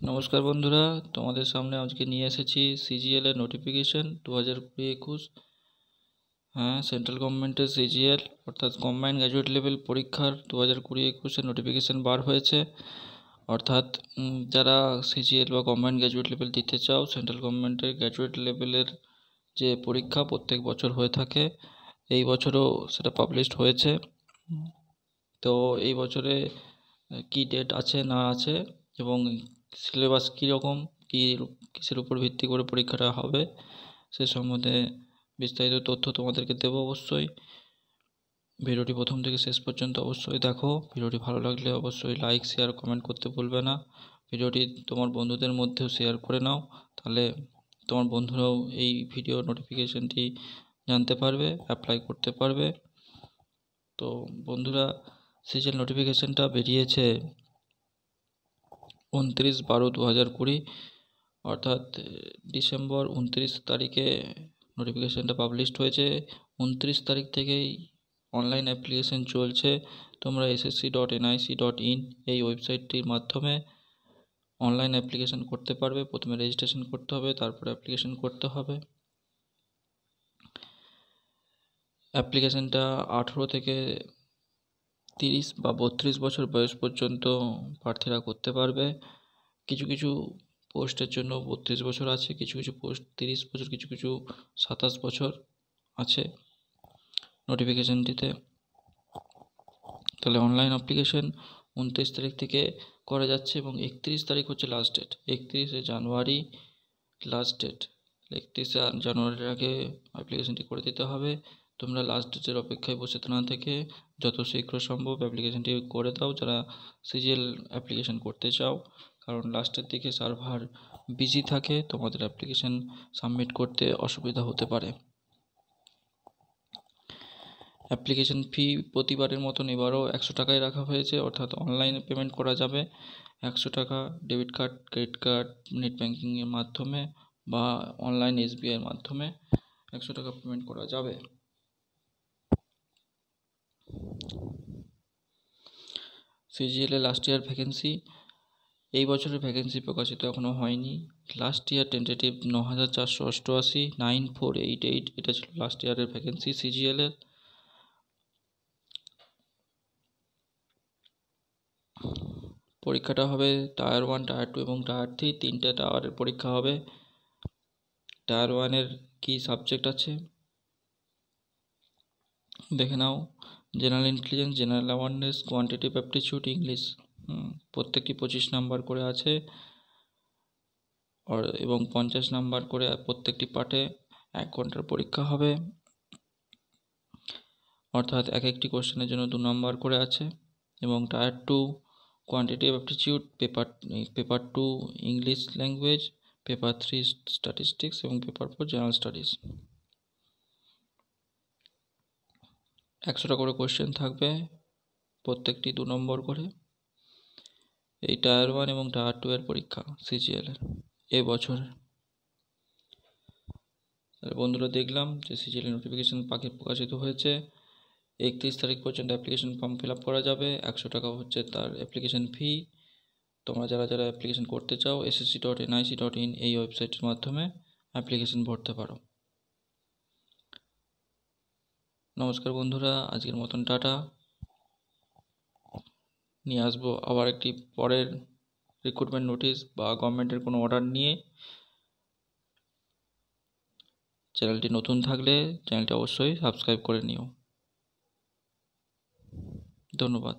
নমস্কার বন্ধুরা, তোমাদের সামনে আজকে নিয়ে এসেছি সিজিএল এর নোটিফিকেশন 2020-21। হ্যাঁ, সেন্ট্রাল গভর্নমেন্টের সিজিএল অর্থাৎ কম্বাইন্ড গ্র্যাজুয়েট লেভেল পরীক্ষার 2020-21 নোটিফিকেশন বার হয়েছে। অর্থাৎ যারা সিজিএল বা কম্বাইন্ড গ্র্যাজুয়েট লেভেল দিতে চাও, সেন্ট্রাল গভর্নমেন্টের গ্র্যাজুয়েট লেভেলের যে পরীক্ষা প্রত্যেক বছর হয়ে থাকে, এই বছরও সেটা পাবলিশড হয়েছে। তো এই বছরে কি ডেট আছে না আছে এবং সিলেবাস কীরকম, কিসের উপর ভিত্তি করে পরীক্ষাটা হবে সে সম্বন্ধে বিস্তারিত তথ্য তোমাদেরকে দেবো। অবশ্যই ভিডিওটি প্রথম থেকে শেষ পর্যন্ত অবশ্যই দেখো। ভিডিওটি ভালো লাগলে অবশ্যই লাইক, শেয়ার, কমেন্ট করতে ভুলবে না। ভিডিওটি তোমার বন্ধুদের মধ্যেও শেয়ার করে নাও, তাহলে তোমার বন্ধুরাও এই ভিডিও নোটিফিকেশনটি জানতে পারবে, অ্যাপ্লাই করতে পারবে। তো বন্ধুরা, সিজিএল নোটিফিকেশনটা বেরিয়েছে 29/12/2020, অর্থাৎ ডিসেম্বর 29 তারিখে নোটিফিকেশানটা পাবলিশড হয়েছে। 29 তারিখ থেকেই অনলাইন অ্যাপ্লিকেশান চলছে। তোমরা ssc.nic.in এই ওয়েবসাইটটির মাধ্যমে অনলাইন অ্যাপ্লিকেশান করতে পারবে। প্রথমে রেজিস্ট্রেশন করতে হবে, তারপরে অ্যাপ্লিকেশান করতে হবে। অ্যাপ্লিকেশানটা 18 থেকে 30 বা 32 বছর বয়স পর্যন্ত প্রার্থীরা করতে পারবে। কিছু কিছু পোস্টের জন্য 32 বছর আছে, কিছু কিছু পোস্ট 30 বছর, কিছু কিছু 27 বছর আছে নোটিফিকেশানটিতে। তাহলে অনলাইন অ্যাপ্লিকেশন 29 তারিখ থেকে করা যাচ্ছে এবং 31 তারিখ হচ্ছে লাস্ট ডেট। 31শে জানুয়ারি লাস্ট ডেট। 31শে জানুয়ারির আগে অ্যাপ্লিকেশনটি করে দিতে হবে। তোমরা লাস্ট ডেটের অপেক্ষায় বসে না থেকে যত শীঘ্র সম্ভব অ্যাপ্লিকেশনটি করে দাও, যারা সিজিএল অ্যাপ্লিকেশন করতে চাও। কারণ লাস্টের দিকে সার্ভার বিজি থাকে, তোমাদের অ্যাপ্লিকেশন সাবমিট করতে অসুবিধা হতে পারে। অ্যাপ্লিকেশন ফি প্রতিবারের মতন এবারও 100 টাকায় রাখা হয়েছে, অর্থাৎ অনলাইনে পেমেন্ট করা যাবে 100 টাকা। Debit card, credit card, net ব্যাঙ্কিংয়ের মাধ্যমে বা অনলাইন এসবিআইয়ের মাধ্যমে 100 টাকা পেমেন্ট করা যাবে। সিজিএল লাস্ট ইয়ার ভ্যাকেন্সি, এই বছরের ভ্যাকেন্সি প্রকাশিত এখনও হয়নি। লাস্ট ইয়ার টেন্টেটিভ 9488, 9488 এটা ছিল লাস্ট ইয়ারের ভ্যাকেন্সি সিজিএলের। পরীক্ষাটা হবে টায়ার 1, টায়ার 2 এবং টায়ার 3, 3টে টাওয়ারের পরীক্ষা হবে। টায়ার 1-এর কী সাবজেক্ট আছে দেখে নাও। General intelligence, general awareness, quantitative aptitude, English, প্রত্যেকটি 25 নাম্বার করে আছে এবং 50 নাম্বার করে প্রত্যেকটি পার্টে 1 ঘন্টার পরীক্ষা হবে। অর্থাৎ এক একটি কোশ্চেনের জন্য 2 নাম্বার করে আছে। এবং tyre 2 quantitative aptitude, paper 2 English language, paper 3 statistics এবং পেপার 4 জেনারেল স্টাডিজ। 100টা করে কোশ্চেন থাকবে, প্রত্যেকটি 2 নম্বর করে। এই টায়ার 1 এবং টায়ার 2 এর পরীক্ষা সিজিএলের এবছর। বন্ধুরা, দেখলাম যে সিজিএল নোটিফিকেশন প্রকাশিত হয়েছে। 31 তারিখ পর্যন্ত অ্যাপ্লিকেশন ফর্ম ফিল আপ করা যাবে। 100 টাকা হচ্ছে তার অ্যাপ্লিকেশন ফি। তোমরা যারা যারা অ্যাপ্লিকেশন করতে চাও ssc.nic.in এই ওয়েবসাইটের মাধ্যমে অ্যাপ্লিকেশন ভরতে পারো। নমস্কার বন্ধুরা, আজকের মতন টাটা। নিয়ে আসবো আবার একটি পরের রিক্রুটমেন্ট নোটিশ বা গভর্নমেন্টের কোনো অর্ডার নিয়ে। চ্যানেলটি নতুন থাকলে চ্যানেলটি অবশ্যই সাবস্ক্রাইব করে নিও। ধন্যবাদ।